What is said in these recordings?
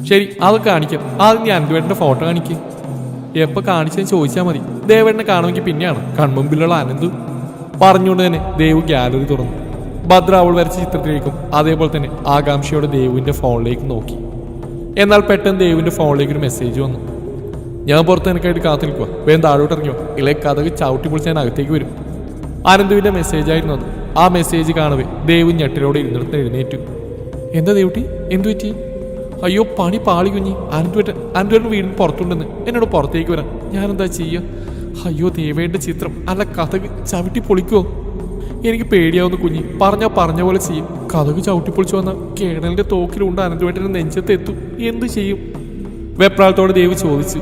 ശരി, അത് കാണിക്കാം. ആദ്യം ഞാൻ അനന്തുവേട്ടന്റെ ഫോട്ടോ കാണിക്കും. എപ്പോൾ കാണിച്ചെന്ന് ചോദിച്ചാൽ മതി. ദേവേട്ടനെ കാണുമെങ്കിൽ പിന്നെയാണ് കൺമുമ്പിലുള്ള അനന്തു. പറഞ്ഞുകൊണ്ട് തന്നെ ദേവു ഗാലറി തുറന്നു. ഭദ്ര അവൾ വരച്ച ചിത്രത്തിലേക്കും അതേപോലെ തന്നെ ആകാംക്ഷയോടെ ദേവുവിന്റെ ഫോണിലേക്ക് നോക്കി. എന്നാൽ പെട്ടെന്ന് ദേവുവിന്റെ ഫോണിലേക്ക് ഒരു മെസ്സേജ് വന്നു. ഞാൻ പുറത്ത് എനിക്കായിട്ട് കാത്തു നിൽക്കുക, വേഗം താഴോട്ട് ഇറങ്ങിയോ, ഇല്ലേ കഥക് ചവിട്ടി പൊളിച്ച് ഞാൻ അകത്തേക്ക് വരും. അനന്തുവിന്റെ മെസ്സേജ് ആയിരുന്നു അത്. ആ മെസ്സേജ് കാണവേ ദേവു ഞെട്ടിലോടെ ഇരുന്നിടത്ത് എഴുന്നേറ്റു. എന്താ ദേവുട്ടി, എന്തു പറ്റി? അയ്യോ പണി പാളി കുഞ്ഞി. അനന്തുവേട്ടൻ വീടിന് പുറത്തുണ്ടെന്ന് എന്നോട് പുറത്തേക്ക് വരാം. ഞാനെന്താ ചെയ്യുക? അയ്യോ ദേവേന്റെ ചിത്രം അല്ല കഥക് ചവിട്ടി പൊളിക്കുമോ? എനിക്ക് പേടിയാവുന്ന കുഞ്ഞി. പറഞ്ഞ പോലെ ചെയ്യും. കഥക് ചവിട്ടി പൊളിച്ചു വന്ന കേണലിന്റെ തോക്കിലുണ്ട് അനന്തുവേട്ടന്റെ നെഞ്ചത്ത് എത്തും. എന്ത് ചെയ്യും? വെപ്രാളത്തോടെ ദേവ് ചോദിച്ചു.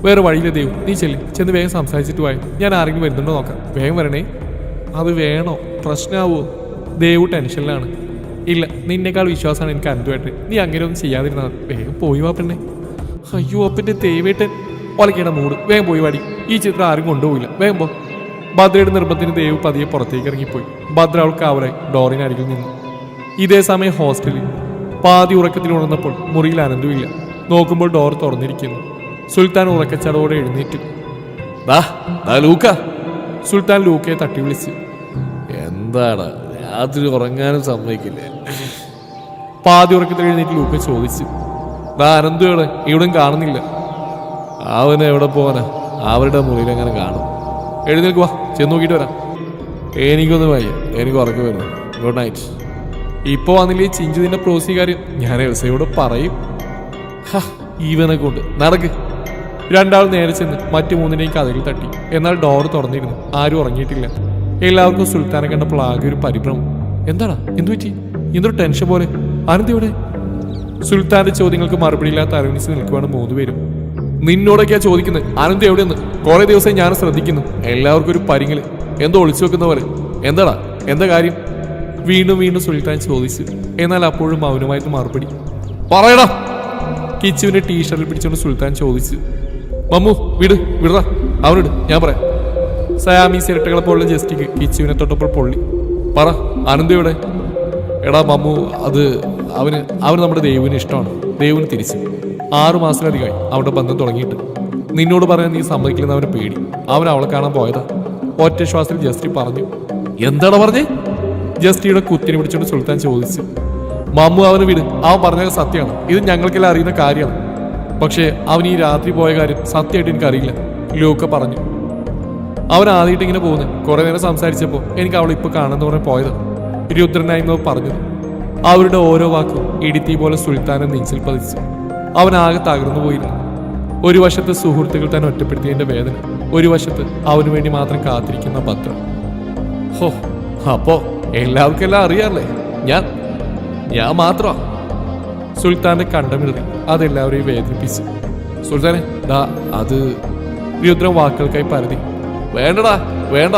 വേറെ വഴിയില്ല ദേവ്, നീ ചെന്ന് വേഗം സംസാരിച്ചിട്ട് പോയി. ഞാൻ ആരെങ്കിലും വരുന്നുണ്ടോ നോക്കാം. വേഗം വരണേ. അത് വേണോ? പ്രശ്നമാവോ? ദേവു ടെൻഷനിലാണ്. ഇല്ല, നിന്നേക്കാൾ വിശ്വാസമാണ് എനിക്ക് അനന്തുവേട്ടൻ. നീ അങ്ങനെയൊന്നും ചെയ്യാതിരുന്നാൽ വേഗം പോയി വാ പെണ്ണേ. അയ്യോ അപ്പൻ്റെ ദേവേട്ടൻ ഒലക്കേണ്ട മൂട്. വേഗം പോയി വാടി. ഈ ചിത്രം ആരും കൊണ്ടുപോയില്ല. വേഗം പോ. ഭദ്രയുടെ നിർബന്ധത്തിന് ദേവ് പതിയെ പുറത്തേക്ക് ഇറങ്ങിപ്പോയി. ഭദ്ര അവൾക്ക് അവരായി ഡോറിനരികിൽ നിന്നു. ഇതേ സമയം ഹോസ്റ്റലിൽ പാതി ഉറക്കത്തിൽ ഉണർന്നപ്പോൾ മുറിയിൽ അനന്തുമില്ല. നോക്കുമ്പോൾ ഡോർ തുറന്നിരിക്കുന്നു. സുൽത്താൻ ഉറക്കച്ചടവോടെ എഴുന്നേറ്റു. സുൽത്താൻ ലൂക്കയെ തട്ടി വിളിച്ചു. എന്താണ് രാത്രി ഉറങ്ങാനും സമ്മതിക്കില്ലേ? പാതി ഉറക്കത്തിൽ എഴുന്നേറ്റ് ലൂക്ക ചോദിച്ചു. അനന്തുകളെ ഇവിടും കാണുന്നില്ല. അവന് എവിടെ പോവാനാ? അവരുടെ മുറിയിൽ എങ്ങനെ കാണും? എഴുന്നേൽക്ക് വാ, ചെന്ന് നോക്കിയിട്ട് വരാം. എനിക്കൊന്നും വയ്യ, എനിക്ക് ഉറക്കം വരുന്നു. Good night. ഇപ്പോൾ വന്നില്ലേ ചിഞ്ചുതിന്റെ പ്രോസി കാര്യം ഞാൻ എൽസയോട് പറയും. ഈവനെ കൊണ്ട് നടക്ക്. രണ്ടാൾ നേരെ ചെന്ന് മറ്റു മൂന്നിനെയും കഥകിൽ തട്ടി. എന്നാൽ ഡോർ തുറന്നിരുന്നു. ആരും ഉറങ്ങിയിട്ടില്ല. എല്ലാവർക്കും സുൽത്താനെ കണ്ടപ്പോൾ ആകെ ഒരു പരിഭ്രമം. എന്താടാ, എന്തു പറ്റി? എന്തൊരു ടെൻഷൻ പോലെ. അനന്ത് ഇവിടെ? സുൽത്താന്റെ ചോദ്യങ്ങൾക്ക് മറുപടിയില്ലാത്ത അരവിനിച്ച് നിൽക്കുവാണ് മൂന്നുപേരും. നിന്നോടൊക്കെയാ ചോദിക്കുന്നത് അനന്ത് എവിടെയെന്ന്. കുറെ ദിവസം ഞാൻ ശ്രദ്ധിക്കുന്നു. എല്ലാവർക്കും ഒരു പരിങ്ങല്, എന്തോ ഒളിച്ചു വെക്കുന്ന പോലെ. എന്താടാ, എന്താ കാര്യം? വീണ്ടും സുൽത്താൻ ചോദിച്ചു. എന്നാൽ അപ്പോഴും മൗനമായിട്ട് മറുപടി. പറയടാ. കിച്ചുവിന്റെ ടീഷർട്ടിൽ പിടിച്ചുകൊണ്ട് സുൽത്താൻ ചോദിച്ചു. മമ്മു വിടറാ, അവനിട്, ഞാൻ പറയാം. സയാമി സിരട്ടകളെ പോലുള്ള ജസ്റ്റിക്ക് കിച്ചുവിനെ തൊട്ടപ്പോൾ പൊള്ളി. പറ, അനന്ത് എവിടെ? എടാ മമ്മു, അത് അവന് നമ്മുടെ ദേവുവിന് ഇഷ്ടമാണ്. ദേവുവിന് തിരിച്ചു 6 മാസത്തിലധികമായി അവരുടെ ബന്ധം തുടങ്ങിയിട്ട്. നിന്നോട് പറയാൻ നീ സമ്മതിക്കില്ലെന്ന് അവന് പേടി. അവൻ അവളെ കാണാൻ പോയതാ. ഒറ്റ ശ്വാസത്തിൽ ജസ്റ്റി പറഞ്ഞു. എന്താണ് പറഞ്ഞേ? ജസ്റ്റിയുടെ കുത്തിനെ പിടിച്ചുകൊണ്ട് സുൽത്താൻ ചോദിച്ചു. മമ്മു അവന് വിട്, അവൻ പറഞ്ഞത് സത്യമാണ്. ഇത് ഞങ്ങൾക്കെല്ലാം അറിയുന്ന കാര്യമാണ്. പക്ഷേ അവൻ ഈ രാത്രി പോയ കാര്യം സത്യമായിട്ട് എനിക്കറിയില്ല, ലൂക്ക പറഞ്ഞു. അവൻ ആദ്യമായിട്ട് ഇങ്ങനെ പോകുന്നത്. കുറെ നേരം സംസാരിച്ചപ്പോൾ എനിക്ക് അവൾ ഇപ്പോൾ കാണുന്ന പറഞ്ഞ് പോയത് രുദ്രനായിരുന്നു പറഞ്ഞത്. അവരുടെ ഓരോ വാക്കും ഇടിത്തീ പോലെ സുൽത്താനെ നെഞ്ചിൽ പതിച്ചു. അവനാകെ തകർന്നു പോയിരുന്നു. ഒരു വശത്ത് സുഹൃത്തുക്കൾ തന്നെ ഒറ്റപ്പെടുത്തിയതിന്റെ വേദന, ഒരു വശത്ത് അവന് വേണ്ടി മാത്രം കാത്തിരിക്കുന്ന ഭദ്ര. ഹോ, അപ്പോ എല്ലാവർക്കും എല്ലാം അറിയാമല്ലേ? ഞാൻ മാത്രമാ? സുൽത്താന്റെ കണ്ടമിടറി അതെല്ലാവരെയും വേദനിപ്പിച്ചു. സുൽത്താനെ അത് രുദ്രൻ വാക്കുകൾക്കായി പരതി. വേണ്ടടാ വേണ്ട.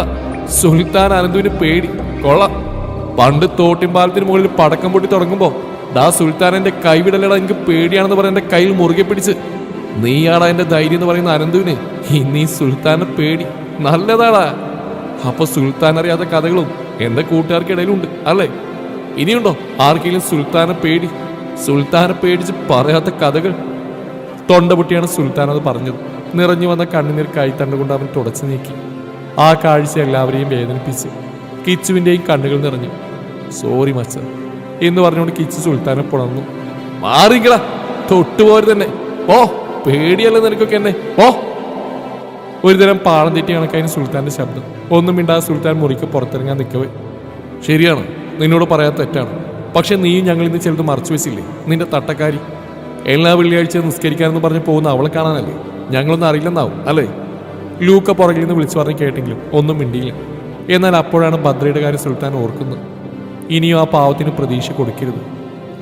സുൽത്താൻ അനന്തുവിന് പേടി. കൊള്ളാം. പണ്ട് തോട്ടിമ്പാലത്തിന് മുകളിൽ പടക്കം പൊട്ടി തുടങ്ങുമ്പോ സുൽത്താൻ എന്റെ കൈവിടലടാ, എനിക്ക് പേടിയാണെന്ന് പറഞ്ഞ എന്റെ കയ്യിൽ മുറുകെ പിടിച്ച്. നീയാടാ എന്റെ ധൈര്യം എന്ന് പറയുന്ന അനന്തുവിന് ഇന്നീ സുൽത്താനെ പേടി. നല്ലതാടാ. അപ്പൊ സുൽത്താൻ അറിയാത്ത കഥകളും എന്റെ കൂട്ടുകാർക്കിടയിലുണ്ട് അല്ലേ? ഇനിയുണ്ടോ ആർക്കെങ്കിലും സുൽത്താനെ പേടിച്ച് പറയാത്ത കഥകൾ? തൊണ്ട പൊട്ടിയാണ് സുൽത്താൻ അത് പറഞ്ഞത്. നിറഞ്ഞു വന്ന കണ്ണുനീർ കൈത്തണ്ടുകൊണ്ട് അവൻ തുടച്ചു നീക്കി. ആ കാഴ്ച എല്ലാവരെയും വേദനിപ്പിച്ചു. കിച്ചുവിന്റെയും കണ്ണുകൾ നിറഞ്ഞു. സോറി മച്ച എന്ന് പറഞ്ഞുകൊണ്ട് കിച്ചു സുൽത്താനെ പുണർന്നു. മാറിക്കള, തൊട്ടുപോര് തന്നെ. ഓ, പേടിയല്ലേ നിനക്കൊക്കെ എന്നെ? ഓ. ഒരുതരം പാളം തെറ്റി കണക്കായിരുന്നു സുൽത്താന്റെ ശബ്ദം. ഒന്നും മിണ്ടാതെ സുൽത്താൻ മുറിക്ക് പുറത്തിറങ്ങാൻ നിൽക്കവേ. ശരിയാണ്, നിന്നോട് പറയാത്ത തെറ്റാണ്. പക്ഷെ നീയും ഞങ്ങൾ ഇന്ന് ചിലത് മറച്ചു വെച്ചില്ലേ? നിന്റെ തട്ടക്കാരി എല്ലാ വെള്ളിയാഴ്ച നിസ്കരിക്കാനെന്ന് പറഞ്ഞ് പോകുന്ന അവളെ കാണാനല്ലേ? ഞങ്ങളൊന്നും അറിയില്ലെന്നാവും അല്ലേ? ലൂക്ക പുറകിൽ നിന്ന് വിളിച്ചു പറഞ്ഞ് കേട്ടെങ്കിലും ഒന്നും മിണ്ടിയില്ല. എന്നാൽ അപ്പോഴാണ് ഭദ്രയുടെ കാര്യം സുൽത്താൻ ഓർക്കുന്നത്. ഇനിയും ആ പാവത്തിന് പ്രതീക്ഷ കൊടുക്കരുത്.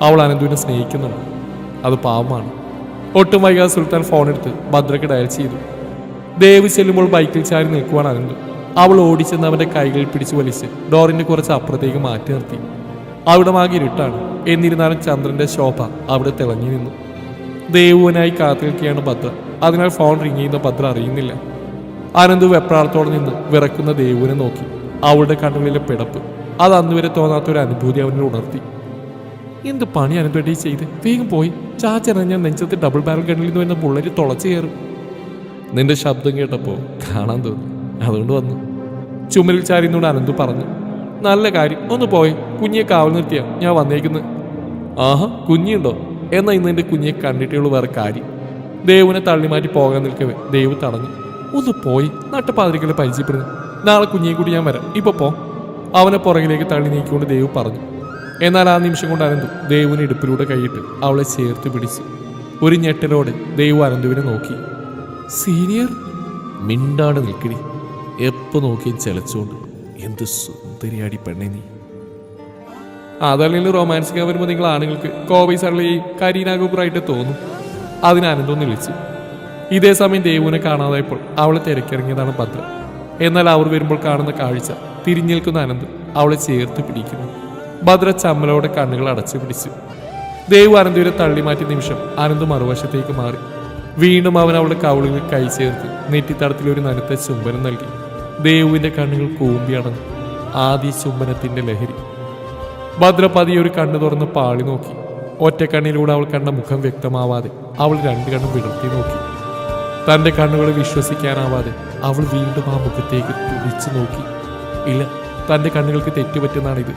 അവൾ അനന്തുവിനെ സ്നേഹിക്കുന്നുണ്ട്. അത് പാവമാണ്. ഒട്ടും വൈകാതെ സുൽത്താൻ ഫോണെടുത്ത് ഭദ്രയ്ക്ക് ഡയൽ ചെയ്തു. ദേവ് ചെല്ലുമ്പോൾ ബൈക്കിൽ ചാരി നിൽക്കുവാണ് അനന്തു. അവൾ ഓടിച്ചെന്ന് അവന്റെ കൈകളിൽ പിടിച്ചു വലിച്ച് ഡോറിന്റെ കുറച്ച് അപ്പുറത്തേക്ക് മാറ്റി നിർത്തി. അവിടെ ആകെ ഇരുട്ടാണ്. എന്നിരുന്നാലും ചന്ദ്രന്റെ ശോഭ അവിടെ തിളങ്ങി നിന്നു. ദേവുവിനായി കാത്തിരിക്കുകയാണ് ഭദ്ര. അതിനാൽ ഫോൺ റിങ് ചെയ്യുന്ന ഭദ്ര അറിയുന്നില്ല. അനന്തു വെപ്രാളത്തോടെ നിന്ന് വിറക്കുന്ന ദേവുവിനെ നോക്കി. അവളുടെ കണ്ണുകളിലെ പിടപ്പ് അത് അന്നുവരെ തോന്നാത്ത ഒരു അനുഭൂതി അവനിൽ ഉണർത്തി. എന്ത് പണി അനന്തോട്ടി ചെയ്ത്? വേഗം പോയി. ചാച്ചറിഞ്ഞ നെഞ്ചത്ത് ഡബിൾ ബാരൽ ഗണ്ണിൽ നിന്ന് വരുന്ന ബുള്ളറ്റ് തുളച്ചു കയറും. നിന്റെ ശബ്ദം കേട്ടപ്പോ കാണാൻ തോന്നി, അതുകൊണ്ട് വന്നു. ചുമരിൽ ചാരിന്നോട് അനന്തു പറഞ്ഞു. നല്ല കാര്യം, ഒന്ന് പോയി. കുഞ്ഞിയെ കാവൽ നിർത്തിയാ ഞാൻ വന്നേക്കുന്നത്. ആഹാ, കുഞ്ഞിയുണ്ടോ? എന്നാ ഇന്ന് എന്റെ കുഞ്ഞിയെ കണ്ടിട്ടുള്ളൂ വേറെ കാര്യം. ദേവുവിനെ തള്ളിമാറ്റി പോകാൻ നിൽക്കവേ ദേവ് തടഞ്ഞു. ഒന്ന് പോയി, നട്ടപ്പാതിരിക്കല് പരിചയപ്പെടുന്നു. നാളെ കുഞ്ഞിയെ കൂടി ഞാൻ വരാം, ഇപ്പൊ പോ. അവനെ പുറകിലേക്ക് തള്ളി നീക്കിക്കൊണ്ട് ദേവ് പറഞ്ഞു. എന്നാൽ ആ നിമിഷം കൊണ്ട് അനന്തു ദേവുവിന് ഇടുപ്പിലൂടെ കൈയിട്ട് അവളെ ചേർത്ത് പിടിച്ചു. ഒരു ഞെട്ടലോടെ ദേവു അനന്തുവിനെ നോക്കി. സീനിയർ, മിണ്ടാണ്ട് നിൽക്കടി. എപ്പോ നോക്കിയും ചെലച്ചോണ്ട്. എന്ത് സുന്ദരിയാടി പെണ്ണെ നീ. അതല്ലെങ്കിൽ റൊമാൻസിക്കാൻ വരുമ്പോൾ നിങ്ങൾ ആണുങ്ങൾക്ക് കോവൈ സർലയും കരീന കപൂറായിട്ട് തോന്നും. അതിന് അനന്തോന്ന് വിളിച്ചു. ഇതേ സമയം ദേവുവിനെ കാണാതായപ്പോൾ അവളെ തിരക്കിറങ്ങിയതാണ് ഭദ്ര. എന്നാൽ അവർ വരുമ്പോൾ കാണുന്ന കാഴ്ച തിരിഞ്ഞു നിൽക്കുന്ന അനന്ത് അവളെ ചേർത്ത് പിടിക്കുന്നു. ഭദ്ര ചമ്മലോടെ കണ്ണുകൾ അടച്ചു പിടിച്ചു. ദേവു അനന്തുവിനെ തള്ളി മാറ്റിയ നിമിഷം അനന്ത് മറുവശത്തേക്ക് മാറി. വീണ്ടും അവൻ അവളുടെ കവിളിൽ കൈ ചേർത്ത് നെറ്റിത്തടത്തിൽ ഒരു നനുത്ത ചുംബനം നൽകി. ദേവുവിന്റെ കണ്ണുകൾ കൂമ്പി അടഞ്ഞു. ആദ്യ ചുംബനത്തിന്റെ ലഹരി. ഭദ്ര പതിയെ ഒരു കണ്ണു തുറന്ന് പാളി നോക്കി. ഒറ്റ കണ്ണിലൂടെ അവൾ കണ്ട മുഖം വ്യക്തമാവാതെ അവൾ രണ്ട് കണ്ണും വിടർത്തി നോക്കി. തന്റെ കണ്ണുകളെ വിശ്വസിക്കാനാവാതെ അവൾ വീണ്ടും ആ മുഖത്തേക്ക് തുടിച്ചു നോക്കി. ഇല്ല, തന്റെ കണ്ണുകൾക്ക് തെറ്റുപറ്റുന്നതാണിത്.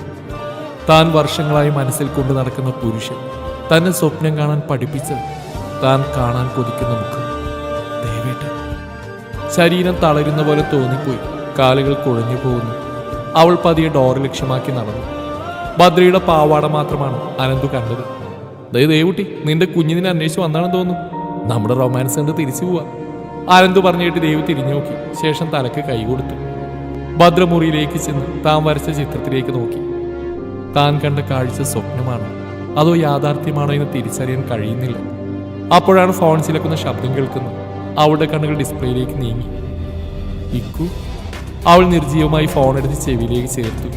താൻ വർഷങ്ങളായി മനസ്സിൽ കൊണ്ടു നടക്കുന്ന പുരുഷൻ, തന്നെ സ്വപ്നം കാണാൻ പഠിപ്പിച്ചത്, താൻ കാണാൻ കൊതിക്കുന്ന മുഖം. ദേവേട്ടൻ. ശരീരം തളരുന്ന പോലെ തോന്നിപ്പോയി. കാലുകൾ കുഴഞ്ഞു പോകുന്നു. അവൾ പതിയെ ഡോറ് ലക്ഷ്യമാക്കി നടന്നു. ഭദ്രയുടെ പാവാട മാത്രമാണ് അനന്തു കണ്ടത്. ദേവുട്ടി, നിന്റെ കുഞ്ഞിനെ അന്വേഷിച്ച് വന്നാണെന്ന് തോന്നുന്നു. നമ്മുടെ റൊമാൻസ് കണ്ട് തിരിച്ചു പോവാ. അനന്തു പറഞ്ഞിട്ട് ദേവ് തിരിഞ്ഞു നോക്കി. ശേഷം തലക്ക് കൈ കൊടുത്തു. ഭദ്രമുറിയിലേക്ക് ചെന്ന് താൻ വരച്ച ചിത്രത്തിലേക്ക് നോക്കി. താൻ കണ്ട കാഴ്ച സ്വപ്നമാണോ അതോ യാഥാർത്ഥ്യമാണോ എന്ന് തിരിച്ചറിയാൻ കഴിയുന്നില്ല. അപ്പോഴാണ് ഫോൺ ചിലക്കുന്ന ശബ്ദം കേൾക്കുന്നത്. അവളുടെ കണ്ണുകൾ ഡിസ്പ്ലേയിലേക്ക് നീങ്ങി. ഇക്കു. അവൾ നിർജീവമായി ഫോൺ എടുത്ത് ചെവിയിലേക്ക് ചേർത്തു.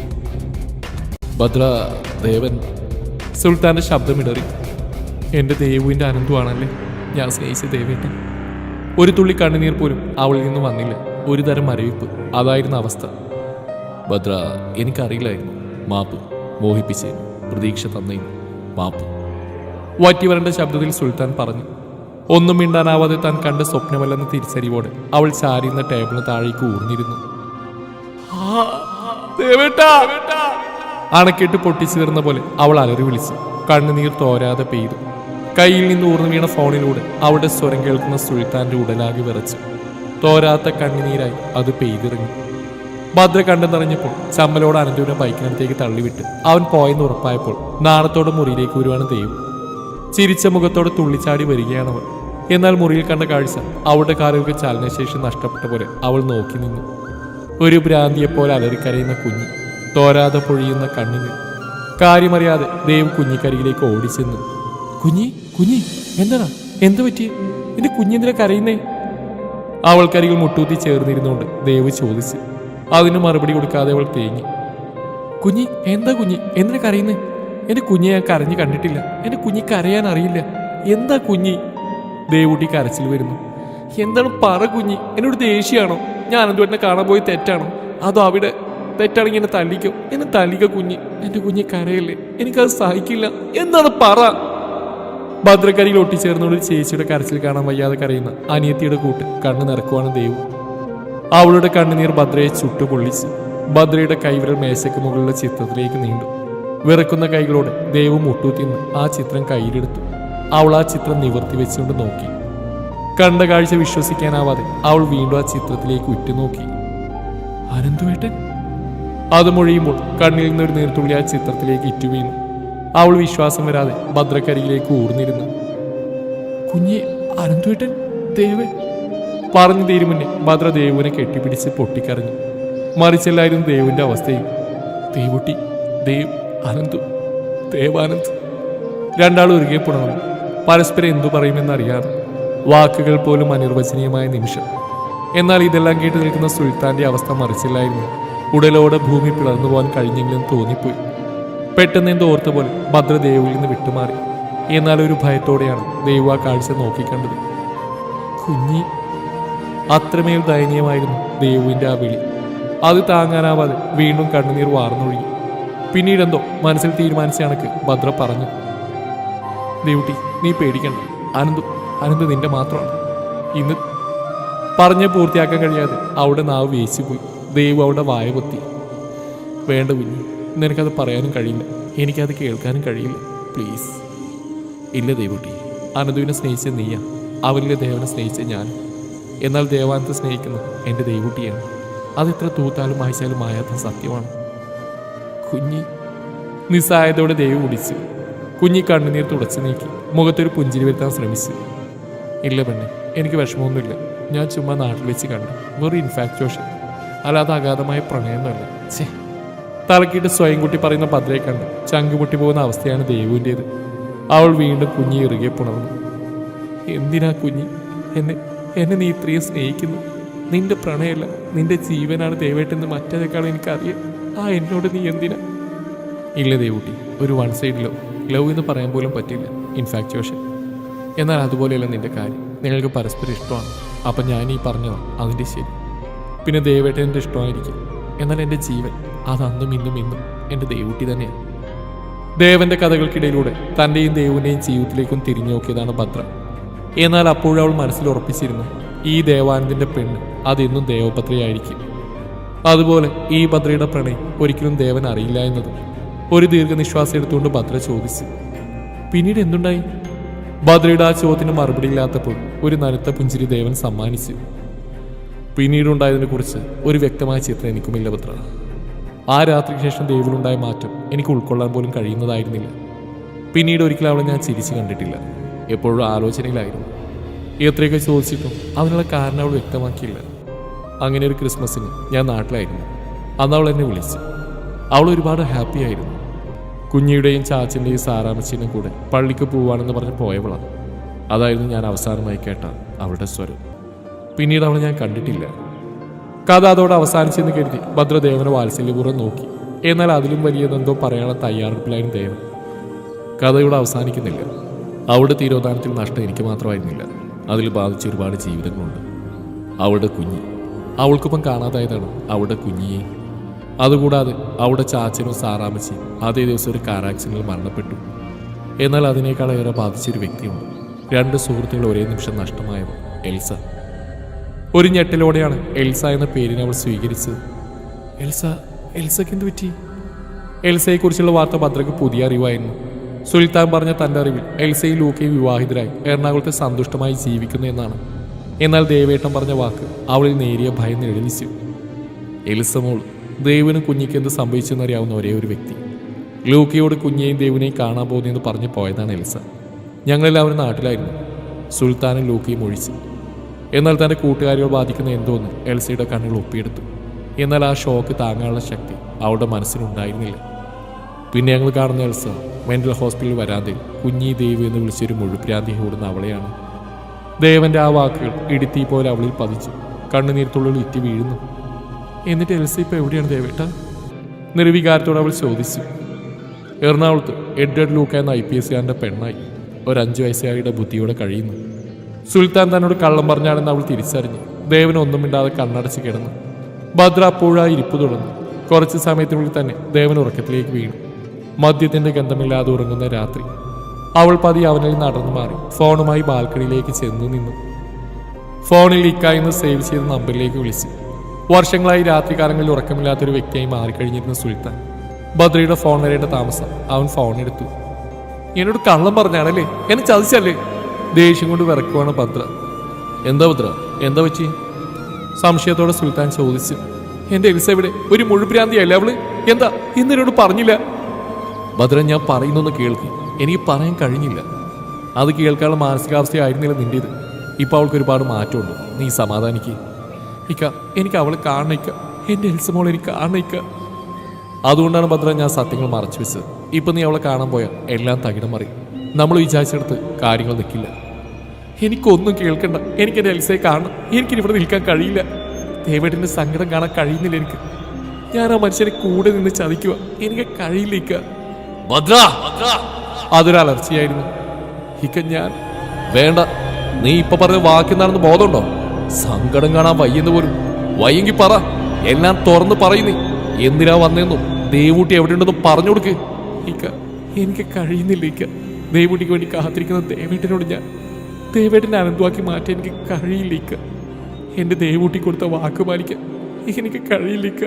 ഭദ്ര, ദേവൻ. സുൽത്താന്റെ ശബ്ദമിടറി. എന്റെ ദേവുവിന്റെ അനന്തുവാണല്ലേ ഞാൻ സ്നേഹിച്ച ദേവേട്ടൻ. ഒരു തുള്ളി കണ്ണുനീർ പോലും അവളിൽ നിന്ന് വന്നില്ല. ഒരു തരം മരവിപ്പ്. അതായിരുന്നു അവസ്ഥ. ഭദ്ര, എനിക്കറിയില്ലായിരുന്നു. മാപ്പ്. മോഹിപ്പിച്ചേന്, പ്രതീക്ഷ തന്നേന് മാപ്പ്. വറ്റി വരണ്ട ശബ്ദത്തിൽ സുൽത്താൻ പറഞ്ഞു. ഒന്നും മിണ്ടാനാവാതെ താൻ കണ്ട സ്വപ്നമല്ലെന്ന തിരിച്ചറിവോടെ അവൾ ചാരിയുന്ന ടേബിളിന് താഴേക്ക് ഊർന്നിരുന്നു. അണക്കെട്ട് പൊട്ടിച്ചു തീർന്ന പോലെ അവൾ അലറി വിളിച്ചു. കണ്ണുനീർ തോരാതെ പെയ്തു. കയ്യിൽ നിന്ന് ഊർന്നു വീണ ഫോണിലൂടെ അവളുടെ സ്വരം കേൾക്കുന്ന സുൽത്താന്റെ ഉടലാകെ വിറച്ചു. തോരാത്ത കണ്ണുനീരായി അത് പെയ്തിറങ്ങി. ഭദ്ര കണ്ടെന്നറിഞ്ഞപ്പോൾ ചമ്മലോട് അനന്തുവിനെ ബൈക്കിനടുത്തേക്ക് തള്ളിവിട്ട് അവൻ പോയെന്ന് ഉറപ്പായപ്പോൾ നാണത്തോടെ മുറിയിലേക്ക് വരുവാണ് ദേവ്. ചിരിച്ച മുഖത്തോടെ തുള്ളിച്ചാടി വരികയാണവൾ. എന്നാൽ മുറിയിൽ കണ്ട കാഴ്ച അവളുടെ കാലുകൾക്ക് ചലനശേഷി നഷ്ടപ്പെട്ട പോലെ അവൾ നോക്കി നിന്നു. ഒരു ഭ്രാന്തിയെപ്പോലെ അലറിക്കരയുന്ന കുഞ്ഞ്, തോരാതെ പൊഴിയുന്ന കണ്ണിന്. കാര്യമറിയാതെ ദേവ് കുഞ്ഞിക്കരികിലേക്ക് ഓടിച്ചെന്നു. കുഞ്ഞി, കുഞ്ഞി, എന്താ എന്ത് പറ്റി? എന്റെ കുഞ്ഞെന്തിനാ കരയുന്നേ? അവൾക്കരികിൽ മുട്ടൂത്തി ചേർന്നിരുന്നുകൊണ്ട് ദേവ് ചോദിച്ചു. അതിന് മറുപടി കൊടുക്കാതെ അവൾ തേങ്ങി. കുഞ്ഞി, എന്താ കുഞ്ഞി, എന്തിനാ കരയുന്നേ? എന്റെ കുഞ്ഞെ ഞാൻ കരഞ്ഞു കണ്ടിട്ടില്ല. എന്റെ കുഞ്ഞി കരയാൻ അറിയില്ല. എന്താ കുഞ്ഞി? ദേവുട്ടി കരച്ചിൽ വരുന്നു. എന്താണ് പറ കുഞ്ഞി, എന്നോട് ദേഷ്യമാണോ? ഞാൻ അനന്തുവേട്ടനെ കാണാൻ പോയി തെറ്റാണോ? അതോ അവിടെ തെറ്റാണെങ്കിൽ എന്നെ തല്ലിക്കോ? എന്നെ തല്ലിക്കോ കുഞ്ഞി. എന്റെ കുഞ്ഞി കരയല്ലേ, എനിക്കത് സഹിക്കില്ല. എന്താണ് പറ? ഭദ്രക്കരിയിൽ ഒട്ടിച്ചേർന്നോട് ചേച്ചിയുടെ കരച്ചിൽ കാണാൻ വയ്യാതെ കരയുന്ന അനിയത്തിയുടെ കൂട്ട് കണ്ണു നിറക്കുവാണ് ദേവു. അവളുടെ കണ്ണുനീർ ഭദ്രയെ ചുട്ടുപൊള്ളിച്ച്. ഭദ്രയുടെ കൈവിരൽ മേശയ്ക്ക് മുകളിലുള്ള ചിത്രത്തിലേക്ക് നീണ്ടു. വിറക്കുന്ന കൈകളോടെ ദേവു മുട്ടൂത്തിന്ന് ആ ചിത്രം കയ്യിലെടുത്തു. അവൾ ആ ചിത്രം നിവർത്തി വെച്ചുകൊണ്ട് നോക്കി. കണ്ട കാഴ്ച വിശ്വസിക്കാനാവാതെ അവൾ വീണ്ടും ആ ചിത്രത്തിലേക്ക് ഉറ്റുനോക്കി. അനന്തുവേട്ടൻ? അത് മൊഴിയുമ്പോൾ കണ്ണിൽ നിന്നൊരു നീർത്തുള്ളി ആ ചിത്രത്തിലേക്ക് ഇറ്റുവീണു. അവൾ വിശ്വാസം വരാതെ ഭദ്രക്കരിയിലേക്ക് ഊർന്നിരുന്നു. കുഞ്ഞെ, അനന്തുവേട്ടൻ, ദേവൻ പറഞ്ഞു തീരുമുന്നേ ഭദ്ര ദേവുവിനെ കെട്ടിപ്പിടിച്ച് പൊട്ടിക്കരഞ്ഞു. മറിച്ചല്ലായിരുന്നു ദേവിന്റെ അവസ്ഥയും. ദേവുട്ടി, ദേവ്, അനന്തു, ദേവാനന്ദ്. രണ്ടാളും ഒരുകെ പുണർന്നു. പരസ്പരം എന്തു പറയുമെന്നറിയാതെ. വാക്കുകൾ പോലും അനിർവചനീയമായ നിമിഷം. എന്നാൽ ഇതെല്ലാം കേട്ട് നിൽക്കുന്ന സുൽത്താന്റെ അവസ്ഥ മറിച്ചില്ലായിരുന്നു. ഉടലോടെ ഭൂമി പിളർന്നു പോകാൻ കഴിഞ്ഞെങ്കിലും തോന്നിപ്പോയി. പെട്ടെന്ന് എന്തോ ഓർത്ത പോലെ ഭദ്ര ദേവുവിൽ നിന്ന് വിട്ടുമാറി. എന്നാൽ ഒരു ഭയത്തോടെയാണ് ദേവു ആ കാഴ്ച നോക്കിക്കണ്ടത്. കുഞ്ഞി. അത്രമേൽ ദയനീയമായിരുന്നു ദേവുവിന്റെ ആ വിളി. അത് താങ്ങാനാവാതെ വീണ്ടും കണ്ണുനീർ വാർന്നൊഴുകി. പിന്നീടെന്തോ മനസ്സിൽ തീരുമാനിച്ച കണക്ക് ഭദ്ര പറഞ്ഞു. ദേവുട്ടി നീ പേടിക്കണ്ട. അനന്ത് നിന്റെ മാത്രമാണ്. ഇന്ന് പറഞ്ഞ് പൂർത്തിയാക്കാൻ കഴിയാതെ അവിടെ നാവ് വേശിപ്പോയി. ദേവു അവിടെ വായ പൊത്തി. വേണ്ട കുഞ്ഞി, നിനക്കത് പറയാനും കഴിയില്ല, എനിക്കത് കേൾക്കാനും കഴിയില്ല, പ്ലീസ്. ഇല്ല ദേവുട്ടി, അനന്തുവിനെ സ്നേഹിച്ച നീയാ, അവരിലെ ദേവനെ സ്നേഹിച്ച ഞാൻ. എന്നാൽ ദേവാനത്തെ സ്നേഹിക്കുന്നത് എൻ്റെ ദേവുട്ടിയാണ്. അതെത്ര തൂത്താലും മായ്ച്ചാലും മായാത്ത സത്യമാണ്. കുഞ്ഞി നിസ്സഹായതയോടെ ദേവി കുടിച്ചു. കുഞ്ഞി കണ്ണുനീർ തുടച്ചു നീക്കി മുഖത്തൊരു പുഞ്ചിരി വരുത്താൻ ശ്രമിച്ചു. ഇല്ല പെണ്ണെ, എനിക്ക് വിഷമമൊന്നുമില്ല. ഞാൻ ചുമ്മാ നാട്ടിൽ വെച്ച് കണ്ടു. വെറും ഇൻഫാക്ച്വേഷൻ, അല്ലാതെ അഗാധമായ പ്രണയമൊന്നുമല്ല. ഛേ, തലക്കിട്ട് സ്വയം കുട്ടി പറയുന്ന ഭദ്രയെ കണ്ട് ചങ്കുപൊട്ടി പോകുന്ന അവസ്ഥയാണ് ദേവുവിൻ്റേത്. അവൾ വീണ്ടും കുഞ്ഞി ഇറുകെ പുണർന്നു. എന്തിനാ കുഞ്ഞി എന്നെ നീ ഇത്രയും സ്നേഹിക്കുന്നു? നിന്റെ പ്രണയമല്ല, നിന്റെ ജീവനാണ് ദേവേട്ടെന്ന് മറ്റേക്കാൾ എനിക്കറിയാം. എന്നോട് നീ എന്തിനാ? ഇല്ല ദേവുട്ടി, ഒരു വൺ സൈഡ് ലവ് എന്ന് പറയാൻ പോലും പറ്റില്ല, ഇൻഫാക്ച്വേഷൻ. എന്നാൽ അതുപോലെയല്ല നിന്റെ കാര്യം. നിങ്ങൾക്ക് പരസ്പരം ഇഷ്ടമാണ്. അപ്പം ഞാൻ ഈ പറഞ്ഞതാണ് അതിൻ്റെ ശരി. പിന്നെ ദേവേട്ടൻ്റെ ഇഷ്ടമായിരിക്കും. എന്നാൽ എൻ്റെ ജീവൻ അത് അന്നും ഇന്നും എൻ്റെ ദേവുട്ടി തന്നെയാണ്. ദേവന്റെ കഥകൾക്കിടയിലൂടെ തൻ്റെയും ദേവുവിൻ്റെയും ജീവിതത്തിലേക്കും തിരിഞ്ഞു നോക്കിയതാണ് ഭദ്ര. എന്നാൽ അപ്പോഴവൾ മനസ്സിൽ ഉറപ്പിച്ചിരുന്നു, ഈ ദേവാനന്ദിന്റെ പെണ്ണ് അതെന്നും ദേവഭദ്രയായിരിക്കും. അതുപോലെ ഈ ഭദ്രയുടെ പ്രണയം ഒരിക്കലും ദേവൻ അറിയില്ല എന്നതും. ഒരു ദീർഘനിശ്വാസം എടുത്തുകൊണ്ട് ഭദ്ര ചോദിച്ചു. പിന്നീട് എന്തുണ്ടായി? ഭദ്രയുടെ ആ ചോദ്യത്തിന് മറുപടി ഇല്ലാത്തപ്പോൾ ഒരു നനുത്ത പുഞ്ചിരി ദേവൻ സമ്മാനിച്ചു. പിന്നീടുണ്ടായതിനെ കുറിച്ച് ഒരു വ്യക്തമായ ചിത്രം എനിക്കുമില്ല ഭദ്ര. ആ രാത്രിക്ക് ശേഷം ദേവിലുണ്ടായ മാറ്റം എനിക്ക് ഉൾക്കൊള്ളാൻ പോലും കഴിയുന്നതായിരുന്നില്ല. പിന്നീട് ഒരിക്കലും അവളെ ഞാൻ ചിരിച്ചു കണ്ടിട്ടില്ല. എപ്പോഴും ആലോചനയിലായിരുന്നു. എത്രയൊക്കെ ചോദിച്ചിട്ടും അതിനുള്ള കാരണം അവൾ വ്യക്തമാക്കിയില്ല. അങ്ങനെ ഒരു ക്രിസ്മസിന് ഞാൻ നാട്ടിലായിരുന്നു. അന്ന് അവൾ എന്നെ വിളിച്ചു. അവൾ ഒരുപാട് ഹാപ്പി ആയിരുന്നു. കുഞ്ഞിയുടെയും ചാച്ചൻ്റെയും സാറാമച്ചിൻ്റെയും കൂടെ പള്ളിക്ക് പോവാണെന്ന് പറഞ്ഞ് പോയവളാണ്. അതായിരുന്നു ഞാൻ അവസാനമായി കേട്ട അവളുടെ സ്വരം. പിന്നീട് അവളെ ഞാൻ കണ്ടിട്ടില്ല. കഥ അതോടെ അവസാനിച്ചെന്ന് കരുതി ഭദ്രദേവനെ വാത്സല്യപൂർവ്വം നോക്കി. എന്നാൽ അതിലും വലിയതെന്തോ പറയാനുള്ള തയ്യാറെടുപ്പിലായിരുന്നു ദേവൻ. കഥയുടെ അവസാനിക്കുന്നില്ല. അവളുടെ തീരോധാനത്തിൽ നഷ്ടം എനിക്ക് മാത്രമായിരുന്നില്ല, അതിൽ ബാധിച്ച ഒരുപാട് ജീവിതങ്ങളുണ്ട്. അവളുടെ കുഞ്ഞി, അവൾക്കൊപ്പം കാണാതായതാണ് അവളുടെ കുഞ്ഞിയെ. അതുകൂടാതെ അവളുടെ ചാച്ചനും സാറാമച്ചിയും അതേ ദിവസം ഒരു കാർ ആക്സിഡന്റിൽ മരണപ്പെട്ടു. എന്നാൽ അതിനേക്കാളേറെ ബാധിച്ചൊരു വ്യക്തിയുണ്ട്. 2 സുഹൃത്തുക്കൾ ഒരേ നിമിഷം നഷ്ടമായവർ, എൽസ. ഒരു ഞെട്ടലോടെയാണ് എൽസ എന്ന പേരിനെ അവൾ സ്വീകരിച്ചത്. എൽസയ്ക്ക് എന്ത് പറ്റി? എൽസയെക്കുറിച്ചുള്ള വാർത്ത ഭദ്രക്ക് പുതിയ അറിവായിരുന്നു. സുൽത്താൻ പറഞ്ഞ തൻ്റെ അറിവിൽ എൽസയും ലൂക്കയും വിവാഹിതരായി എറണാകുളത്തെ സന്തുഷ്ടമായി ജീവിക്കുന്നു എന്നാണ്. എന്നാൽ ദേവേട്ടൻ പറഞ്ഞ വാക്ക് അവളിൽ നേരിയ ഭയം നിഴലിച്ചു. എൽസ മോൾ ദേവിനും കുഞ്ഞിക്ക് എന്ത് സംഭവിച്ചെന്നറിയാവുന്ന ഒരേ ഒരു വ്യക്തി. ലൂക്കയോട് കുഞ്ഞിയെയും ദേവിനെയും കാണാൻ പോകുന്നതെന്ന് പറഞ്ഞു പോയതാണ് എൽസ. ഞങ്ങളെല്ലാവരും നാട്ടിലായിരുന്നു, സുൽത്താനും ലൂക്കയും ഒഴിച്ചു. എന്നാൽ തൻ്റെ കൂട്ടുകാരികൾ ബാധിക്കുന്ന എന്തോന്ന് എൽസയുടെ കണ്ണുകൾ ഒപ്പിയെടുത്തു. എന്നാൽ ആ ഷോക്ക് താങ്ങാനുള്ള ശക്തി അവളുടെ മനസ്സിനുണ്ടായിരുന്നില്ല. പിന്നെ ഞങ്ങൾ കാണുന്ന എൽസ മെൻ്റൽ ഹോസ്പിറ്റലിൽ വരാതെ കുഞ്ഞി ദേവ് എന്ന് വിളിച്ചൊരു മുഴുപ്രാന്തി ഓടുന്ന അവളെയാണ്. ദേവന്റെ ആ വാക്കുകൾ ഇടുത്തി പോലെ അവളിൽ പതിച്ചു. കണ്ണുനീർത്തുള്ളിൽ ഇറ്റി വീഴുന്നു. എന്നിട്ട് എൽസ ഇപ്പോൾ എവിടെയാണ് ദേവേട്ട? നിർവികാരത്തോടെ അവൾ ചോദിച്ചു. എറണാകുളത്ത് എഡ്വേർഡ് ലൂക്ക എന്ന IPSകാരൻ്റെ പെണ്ണായി ഒരു 5 വയസ്സുകാരിയുടെ ബുദ്ധിയോടെ കഴിയുന്നു. സുൽത്താൻ തന്നോട് കള്ളം പറഞ്ഞാണെന്ന് അവൾ തിരിച്ചറിഞ്ഞു. ദേവൻ ഒന്നും മിണ്ടാതെ കണ്ണടച്ച് കിടന്നു. ഭദ്ര അപ്പോഴായി ഇരിപ്പ് തുടർന്നു. കുറച്ച് സമയത്തിനുള്ളിൽ തന്നെ ദേവൻ ഉറക്കത്തിലേക്ക് വീണു. മദ്യത്തിന്റെ ഗന്ധമില്ലാതെ ഉറങ്ങുന്ന രാത്രി. അവൾ പതിയെ അവനിൽ നടന്നു മാറി ഫോണുമായി ബാൽക്കണിയിലേക്ക് ചെന്നു നിന്നു. ഫോണിൽ ഇക്കായെന്ന് സേവ് ചെയ്ത നമ്പറിലേക്ക് വിളിച്ചു. വർഷങ്ങളായി രാത്രികാലങ്ങളിൽ ഉറക്കമില്ലാത്തൊരു വ്യക്തിയായി മാറിക്കഴിഞ്ഞിരുന്ന സുൽത്താൻ. ഭദ്രയുടെ ഫോൺ വരേണ്ട താമസം അവൻ ഫോൺ എടുത്തു. എന്നോട് കള്ളം പറഞ്ഞാണല്ലേ, എന്നെ ചതിച്ചല്ലേ? ദേഷ്യം കൊണ്ട് വിറക്കുവാണ് ഭദ്ര. എന്താ ഭദ്ര, എന്താ പറ്റി? സംശയത്തോടെ സുൽത്താൻ ചോദിച്ചു. എൻ്റെ എൽസ എവിടെ? ഒരു മുഴുപ്രാന്തിയല്ലേ അവള്? എന്താ ഇന്നോട് പറഞ്ഞില്ല? ഭദ്ര, ഞാൻ പറയുന്നൊന്ന് കേൾക്ക്. എനിക്ക് പറയാൻ കഴിഞ്ഞില്ല. അത് കേൾക്കാനുള്ള മാനസികാവസ്ഥയായിരുന്നില്ല നിൻ്റേത്. ഇപ്പം അവൾക്ക് ഒരുപാട് മാറ്റമുണ്ട്. നീ സമാധാനിക്കുക. ഇക്ക, എനിക്ക് അവളെ കാണണിക്ക. എൻ്റെ എൽസ മോളെ എനിക്ക് കാണണിക്ക. അതുകൊണ്ടാണ് ഭദ്ര ഞാൻ സത്യങ്ങൾ മറച്ചു വെച്ചത്. ഇപ്പം നീ അവളെ കാണാൻ പോയാൽ എല്ലാം തകിടം മറിയും. നമ്മൾ വിചാരിച്ചെടുത്ത് കാര്യങ്ങൾ നിൽക്കില്ല. എനിക്കൊന്നും കേൾക്കണ്ട. എനിക്ക് എൻ്റെ എൽസയെ കാണണം. എനിക്കിവിടെ നിൽക്കാൻ കഴിയില്ല. ദേവേട്ടിൻ്റെ സങ്കടം കാണാൻ കഴിയുന്നില്ല എനിക്ക്. ഞാൻ ആ മനുഷ്യനെ കൂടെ നിന്ന് ചതിക്കുക. എനിക്ക് കഴിയില്ല. അതൊരു അലർച്ചയായിരുന്നു. ഞാൻ വേണ്ട, നീ ഇപ്പൊ പറഞ്ഞ വാക്കെന്താണെന്ന് ബോധമുണ്ടോ? സങ്കടം കാണാൻ വയ്യെന്ന് പോലും. വയ്യെങ്കിൽ പറ, എല്ലാം തുറന്ന് പറയുന്നേ. എന്തിനാ വന്നേന്നും ദേവൂട്ടി എവിടെയുണ്ടെന്നും പറഞ്ഞു കൊടുക്ക്. എനിക്ക് കഴിയുന്നില്ല. ദേവൂട്ടിക്ക് വേണ്ടി കാത്തിരിക്കുന്ന ദേവേട്ടനോട് ഞാൻ ദേവേട്ടനെ അനന്തമാക്കി മാറ്റാൻ എനിക്ക് കഴിയില്ലിക്ക. എൻ്റെ ദേവൂട്ടി കൊടുത്ത വാക്ക് പാലിക്കാൻ എനിക്ക് കഴിയില്ലിക്ക.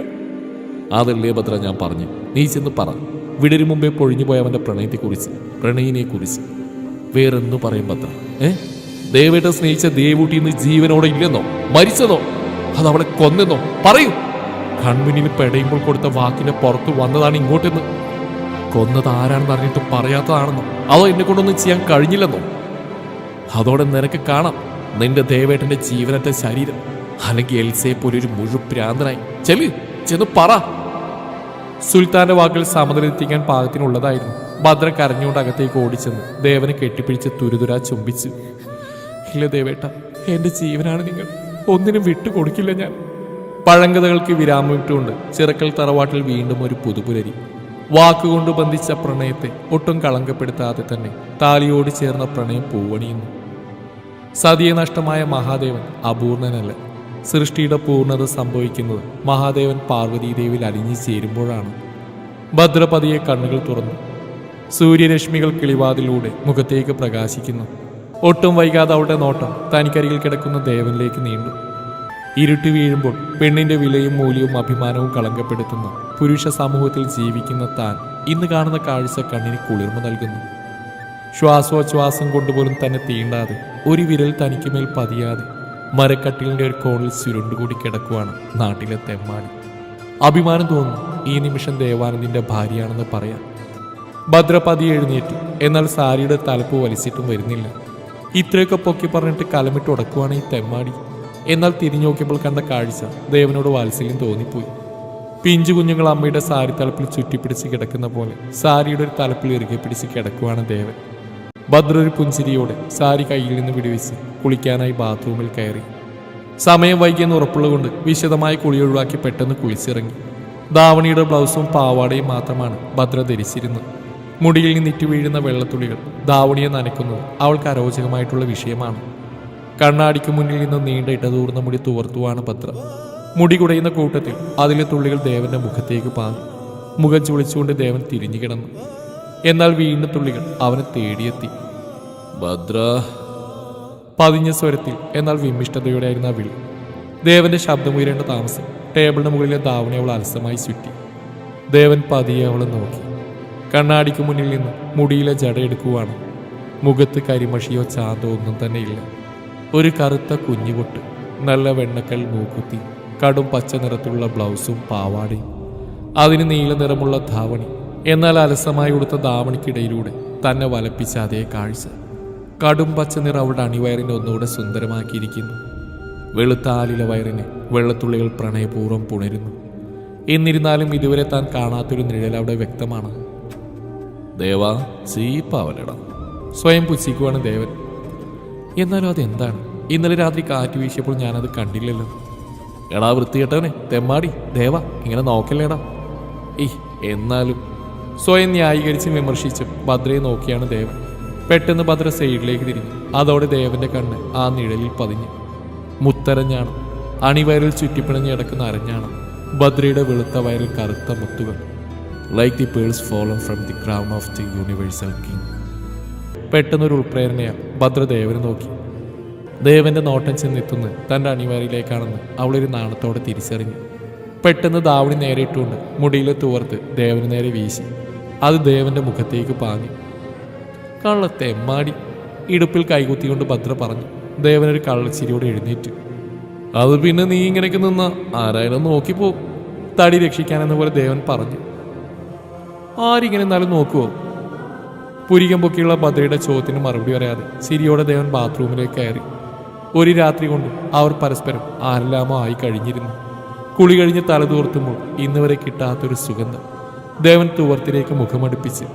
അതല്ലേ ഭദ്ര ഞാൻ പറഞ്ഞു. നീ ചെന്ന് പറ. വിടരും മുമ്പേ പൊഴിഞ്ഞു പോയ അവൻ്റെ പ്രണയത്തെക്കുറിച്ച്, പ്രണയിനെക്കുറിച്ച്. വേറെന്നു പറയും ഭദ്ര? ദേവേട്ട സ്നേഹിച്ച ദേവൂട്ടി ഇന്ന് ജീവനോടെ ഇല്ലെന്നോ, മരിച്ചതോ, അതവളെ കൊന്നെന്നോ പറയൂ. കൺമുന്നിൽ പെടയുമ്പോൾ കൊടുത്ത വാക്കിന്റെ പുറത്ത് വന്നതാണ് ഇങ്ങോട്ടെന്ന്. കൊന്നത് ആരാണെന്ന് അറിഞ്ഞിട്ട് പറയാത്തതാണെന്നോ, അതോ എന്നെ കൊണ്ടൊന്നും ചെയ്യാൻ കഴിഞ്ഞില്ലെന്നോ? അതോടെ നിനക്ക് കാണാം നിന്റെ ദേവേട്ടന്റെ ജീവനറ്റ ശരീരം. അല്ലെങ്കിൽ എൽസയെ പോലെ ഒരു മുഴുപ്രാന്തനായി. ചെന്ന് പറ. സുൽത്താന്റെ വാക്കുകൾ സമനിലെത്തിക്കാൻ പാകത്തിനുള്ളതായിരുന്നു. ഭദ്ര കരഞ്ഞുകൊണ്ട് അകത്തേക്ക് ഓടിച്ചെന്ന് ദേവനെ കെട്ടിപ്പിടിച്ച് തുരുതുരാ ചുംബിച്ചു. ഇല്ല ദേവേട്ട, എന്റെ ജീവനാണ് നിങ്ങൾ, ഒന്നിനും വിട്ടുകൊടുക്കില്ല ഞാൻ. പഴങ്കഥകൾക്ക് വിരാമം ഇട്ടുകൊണ്ട് ചിറക്കൽ തറവാട്ടിൽ വീണ്ടും ഒരു പുതുപുലരി. വാക്കുകൊണ്ട് ബന്ധിച്ച പ്രണയത്തെ ഒട്ടും കളങ്കപ്പെടുത്താതെ തന്നെ താലിയോട് ചേർന്ന പ്രണയം പൂവണിയുന്നു. സതിയെ നഷ്ടമായ മഹാദേവൻ അപൂർണനല്ല. സൃഷ്ടിയുടെ പൂർണ്ണത സംഭവിക്കുന്നത് മഹാദേവൻ പാർവതീദേവിൽ അലിഞ്ഞു ചേരുമ്പോഴാണ്. ഭദ്രപതിയെ കണ്ണുകൾ തുറന്നു. സൂര്യരശ്മികൾ കിളിവാതിലൂടെ മുഖത്തേക്ക് പ്രകാശിക്കുന്നു. ഒട്ടും വൈകാതെ അവളുടെ നോട്ടം തനിക്കരികിൽ കിടക്കുന്ന ദേവനിലേക്ക് നീണ്ടു. ഇരുട്ട് വീഴുമ്പോൾ പെണ്ണിന്റെ വിലയും മൂല്യവും അഭിമാനവും കളങ്കപ്പെടുത്തുന്ന പുരുഷ സമൂഹത്തിൽ ജീവിക്കുന്ന താൻ ഇന്ന് കാണുന്ന കാഴ്ച കണ്ണിന് കുളിർമ നൽകുന്നു. ശ്വാസോച്ഛ്വാസം കൊണ്ടുപോലും തന്നെ തീണ്ടാതെ, ഒരു വിരൽ തനിക്കുമേൽ പതിയാതെ മരക്കട്ടിലിന്റെ ഒരു കോണിൽ ചുരുണ്ടുകൂടി കിടക്കുവാണ് നാട്ടിലെ തെമ്മാടി. അഭിമാനം തോന്നുന്നു ഈ നിമിഷം ദേവാനന്ദിന്റെ ഭാര്യയാണെന്ന് പറയാൻ. ഭദ്രപതി എഴുന്നേറ്റു. എന്നാൽ സാരിയുടെ തലപ്പ് വലിച്ചിട്ടും വരുന്നില്ല. ഇത്രയൊക്കെ പൊക്കി പറഞ്ഞിട്ട് കലമിട്ട് ഉടക്കുവാണ് ഈ തെമ്മാടി. എന്നാൽ തിരിഞ്ഞു നോക്കിയപ്പോൾ കണ്ട കാഴ്ച ദേവനോട് വാത്സല്യം തോന്നിപ്പോയി. പിഞ്ചു കുഞ്ഞുങ്ങൾ അമ്മയുടെ സാരി തലപ്പിൽ ചുറ്റിപ്പിടിച്ച് കിടക്കുന്ന പോലെ സാരിയുടെ ഒരു തലപ്പിൽ ഇറുകെ പിടിച്ച് കിടക്കുവാണ് ദേവൻ. ഭദ്ര ഒരു പുഞ്ചിരിയോടെ സാരി കയ്യിൽ നിന്ന് വിടുവിച്ച് കുളിക്കാനായി ബാത്റൂമിൽ കയറി. സമയം വൈകിയെന്ന് ഉറപ്പുള്ളതുകൊണ്ട് വിശദമായ കുളി ഒഴിവാക്കി പെട്ടെന്ന് കുളിച്ചിറങ്ങി. ധാവണിയുടെ ബ്ലൗസും പാവാടയും മാത്രമാണ് ഭദ്ര ധരിച്ചിരുന്നത്. മുടിയിൽ നിന്നിറ്റു വീഴുന്ന വെള്ളത്തുള്ളികൾ ധാവണിയെ നനയ്ക്കുന്നത് അവൾക്ക് അരോചകമായിട്ടുള്ള വിഷയമാണ്. കണ്ണാടിക്ക് മുന്നിൽ നിന്ന് നീണ്ട ഇടതൂർന്ന മുടി തുവർത്തുവാണ് ഭദ്ര. മുടി കുടയുന്ന കൂട്ടത്തിൽ അതിലെ തുള്ളികൾ ദേവന്റെ മുഖത്തേക്ക് പാഞ്ഞു. മുഖം ചുളിച്ചുകൊണ്ട് ദേവൻ തിരിഞ്ഞു കിടന്നു. എന്നാൽ വീണ്ടും തുള്ളികൾ അവനെ തേടിയെത്തി. ഭദ്ര, പതിഞ്ഞ സ്വരത്തിൽ എന്നാൽ വിമിഷ്ടതയോടെയായിരുന്നു ആ വിളി. ദേവന്റെ ശബ്ദമുയരേണ്ട താമസം. ടേബിളിന് മുകളിലെ ധാവണി അവൾ അലസമായി ചുറ്റി. ദേവൻ പതിയെ അവളെ നോക്കി. കണ്ണാടിക്ക് മുന്നിൽ നിന്ന് മുടിയിലെ ജട എടുക്കുവാണ്. മുഖത്ത് കരിമഷിയോ ചാന്തോ ഒന്നും തന്നെ ഇല്ല. ഒരു കറുത്ത കുഞ്ഞുപൊട്ട്, നല്ല വെണ്ണക്കൽ മൂക്കുത്തി, കടും പച്ച നിറത്തിലുള്ള ബ്ലൗസും പാവാടയും, അതിന് നീല നിറമുള്ള ധാവണി. എന്നാൽ അലസമായി ഉടുത്ത ധാവണിക്കിടയിലൂടെ തന്നെ വലപ്പിച്ച അതേ കാഴ്ച. കടും പച്ച നിറം അവളുടെ അണിവയറിനെ ഒന്നുകൂടെ സുന്ദരമാക്കിയിരിക്കുന്നു. വെളുത്ത ആലില വയറിനെ വെള്ളത്തുള്ളികൾ പ്രണയപൂർവ്വം പുണരുന്നു. എന്നിരുന്നാലും ഇതുവരെ താൻ കാണാത്തൊരു നിഴൽ അവിടെ വ്യക്തമാണ്. ദേവാ, ചീപ്പാവലട, സ്വയം പുച്ഛിക്കുവാണ് ദേവൻ. എന്നാലും അതെന്താണ്? ഇന്നലെ രാത്രി കാറ്റ് വീശിയപ്പോൾ ഞാനത് കണ്ടില്ലല്ലോ. എടാ വൃത്തികെട്ടവനെ, തെമ്മാടി, ദേവാ, ഇങ്ങനെ നോക്കല്ലേടാ. എന്നാലും സ്വയം ന്യായീകരിച്ച് വിമർശിച്ച് ഭദ്രയെ നോക്കിയാണ് ദേവൻ. പെട്ടെന്ന് ഭദ്ര സൈഡിലേക്ക് തിരിഞ്ഞു. അതോടെ ദേവന്റെ കണ്ണ് ആ നിഴലിൽ പതിഞ്ഞു. മുത്തരഞ്ഞാണ്, അണിവയറിൽ ചുറ്റിപ്പിണഞ്ഞ് കിടക്കുന്ന അരഞ്ഞാണ്. ഭദ്രയുടെ വെളുത്ത വയറിൽ കറുത്ത മുത്തുകൾ. Like the pearls fallen from the crown of the universal king. പെട്ടെന്നൊരു ഉൾപ്രേരണയാൽ ഭദ്ര ദേവനെ നോക്കി. ദേവന്റെ നോട്ടം ചെന്നെത്തുന്നത് തൻ്റെ അണിവയറിലേക്കാണെന്ന് അവളൊരു നാണത്തോടെ തിരിച്ചറിഞ്ഞു. പെട്ടെന്ന് ധാവണി നേരെ ഇട്ടുകൊണ്ട് മുടിയിലെ തുവർത്ത് ദേവന് നേരെ വീശി. അത് ദേവന്റെ മുഖത്തേക്ക് പാഞ്ഞു. കള്ളത്തെമ്മാടി, ഇടുപ്പിൽ കൈകുത്തിക്കൊണ്ട് ഭദ്ര പറഞ്ഞു. ദേവനൊരു കള്ളച്ചിരിയോടെ എഴുന്നേറ്റ്. അത് പിന്നെ നീ ഇങ്ങനെയൊക്കെ നിന്ന ആരായാലും നോക്കിപ്പോ, തടി രക്ഷിക്കാനെന്ന പോലെ ദേവൻ പറഞ്ഞു. ആരിങ്ങനെ എന്നാലും നോക്കുവോ? പുരികം പൊക്കിയുള്ള ഭദ്രയുടെ ചോദ്യത്തിന് മറുപടി പറയാതെ ചിരിയോടെ ദേവൻ ബാത്റൂമിലേക്ക് കയറി. ഒരു രാത്രി കൊണ്ട് അവർ പരസ്പരം ആരെല്ലാമോ ആയി കഴിഞ്ഞിരുന്നു. കുളി കഴിഞ്ഞ് തല തൂർത്തുമ്പോൾ ഇന്ന് വരെ കിട്ടാത്തൊരു സുഗന്ധം. ദേവൻ തുവർത്തിലേക്ക് മുഖമടുപ്പിച്ച്.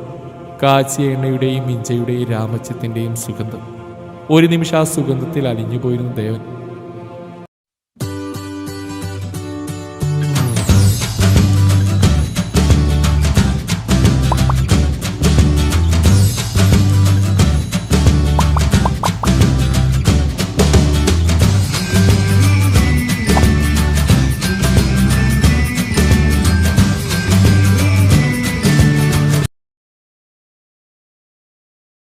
കാച്ചിയ എണ്ണയുടെയും ഇഞ്ചയുടെയും രാമച്ചത്തിൻ്റെയും സുഗന്ധം. ഒരു നിമിഷം ആ സുഗന്ധത്തിൽ അലിഞ്ഞുപോയിരുന്ന ദേവൻ